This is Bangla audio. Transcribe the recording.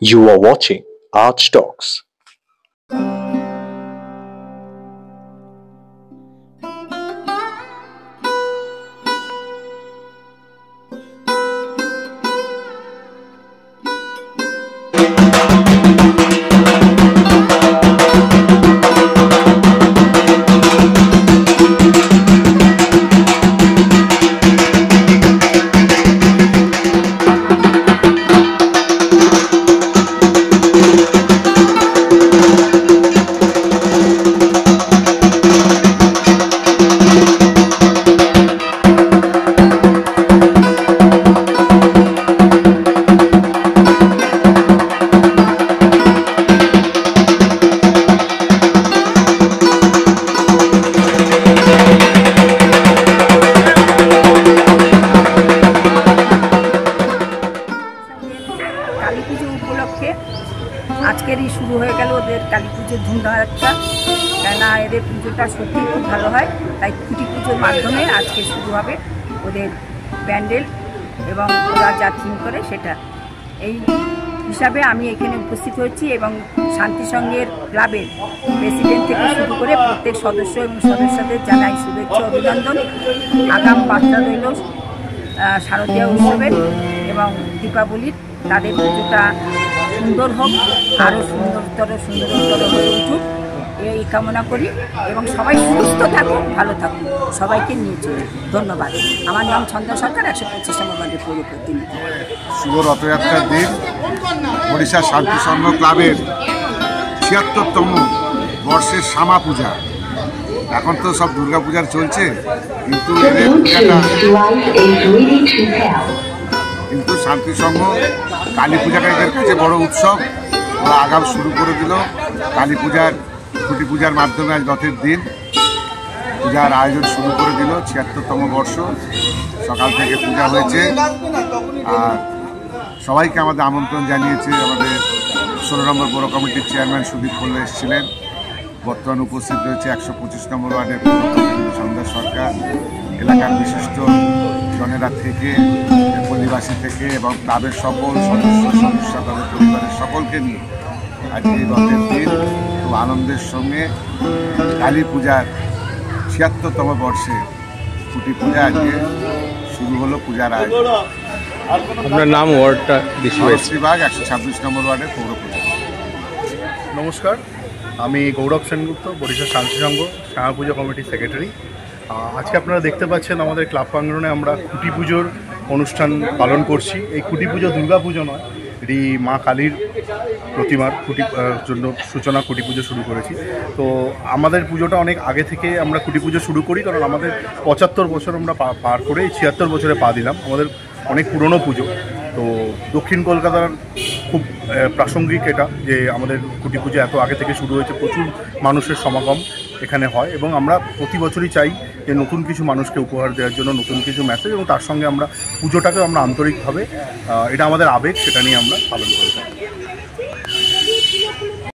You are watching Arch Talks. Kali পুজো উপলক্ষে আজকেরই শুরু হয়ে গেল ওদের কালী পুজোর ধুমধামাকা। কেননা এদের পুজোটা সত্যি খুব ভালো হয়, তাই খুঁটি পুজোর মাধ্যমে আজকে শুরু হবে ওদের প্যান্ডেল এবং ওরা যা থিম করে সেটা। এই হিসাবে আমি এখানে উপস্থিত হয়েছি এবং শান্তি সংঘের ক্লাবের প্রেসিডেন্ট থেকে শুরু করে প্রত্যেক সদস্য এবং সদস্যদের জানাই শুভেচ্ছা অভিনন্দন। আগাম বার্তা রইল শারদীয়া উৎসবের এবং দীপাবলির। তাদের পুজোটা সুন্দর হোক, আরও সুন্দরতর হয়ে উঠুক এই কামনা করি এবং সবাই সুস্থ থাকুক, ভালো থাকুক, সবাইকে নিয়ে চলুন। ধন্যবাদ। আমার নাম ছন্দ সরকার, 125 নম্বর ওয়ার্ডের পৌর প্রতিনিধি। শুভ রথযাত্রার দিন ওড়িশা শান্তি সংঘ ক্লাবের ৭৬তম বর্ষের শ্যামা পূজা। এখন তো সব দুর্গা পূজার চলছে, কিন্তু শান্তি সংঘ কালী পূজাটা এদের কাছে বড় উৎসব। ওরা আগাম শুরু করে দিল কালী পূজার খুঁটি পূজার মাধ্যমে। আজ রথের দিন পূজার আয়োজন শুরু করে দিল। ৭৬তম বর্ষ, সকাল থেকে পূজা হয়েছে। আর সবাইকে আমাদের আমন্ত্রণ জানিয়েছে। আমাদের ১৬ নম্বর পৌর কমিটির চেয়ারম্যান সুদীপ পল্ল এসেছিলেন। বর্তমানে উপস্থিত রয়েছে ১২৫ নম্বর ওয়ার্ডের ছন্দ সরকার, এলাকার বিশিষ্ট জনেরা থেকে, পল্লীবাসী থেকে এবং ক্লাবের সকল সদস্য তাদের পরিবারের সকলকে নিয়ে আজকে এই রথের দিন খুব আনন্দের সঙ্গে কালী পূজার ৭৬তম বর্ষে খুঁটি পূজা আজকে শুরু হলো। পূজার আয়োজন। আপনার নাম, ওয়ার্ডটা? বিভাগ ১২৬ নম্বর ওয়ার্ডের পৌর প্রধান। নমস্কার, আমি গৌরব সেনগুপ্ত, বরিশাল শান্তি সংঘ শ্যামা পুজো কমিটির সেক্রেটারি। আজকে আপনারা দেখতে পাচ্ছেন আমাদের ক্লাব প্রাঙ্গণে আমরা খুঁটি পুজোর অনুষ্ঠান পালন করছি। এই খুঁটি পুজো দুর্গা পুজো নয়, এটি মা কালীর প্রতিমার জন্য সূচনা খুঁটি পুজো শুরু করেছি। তো আমাদের পুজোটা অনেক আগে থেকে আমরা খুঁটি পুজো শুরু করি, কারণ আমাদের ৭৫ বছর আমরা পার করে এই ৭৬ বছরে পা দিলাম। আমাদের অনেক পুরনো পুজো। তো দক্ষিণ কলকাতার খুব প্রাসঙ্গিক এটা যে আমাদের খুঁটি পুজো এত আগে থেকে শুরু হয়েছে। প্রচুর মানুষের সমাগম এখানে হয় এবং আমরা প্রতি বছরই চাই যে নতুন কিছু মানুষকে উপহার দেওয়ার জন্য নতুন কিছু মেসেজ, এবং তার সঙ্গে আমরা পুজোটাকে আমরা আন্তরিকভাবে, এটা আমাদের আবেগ, সেটা নিয়ে আমরা পালন করি।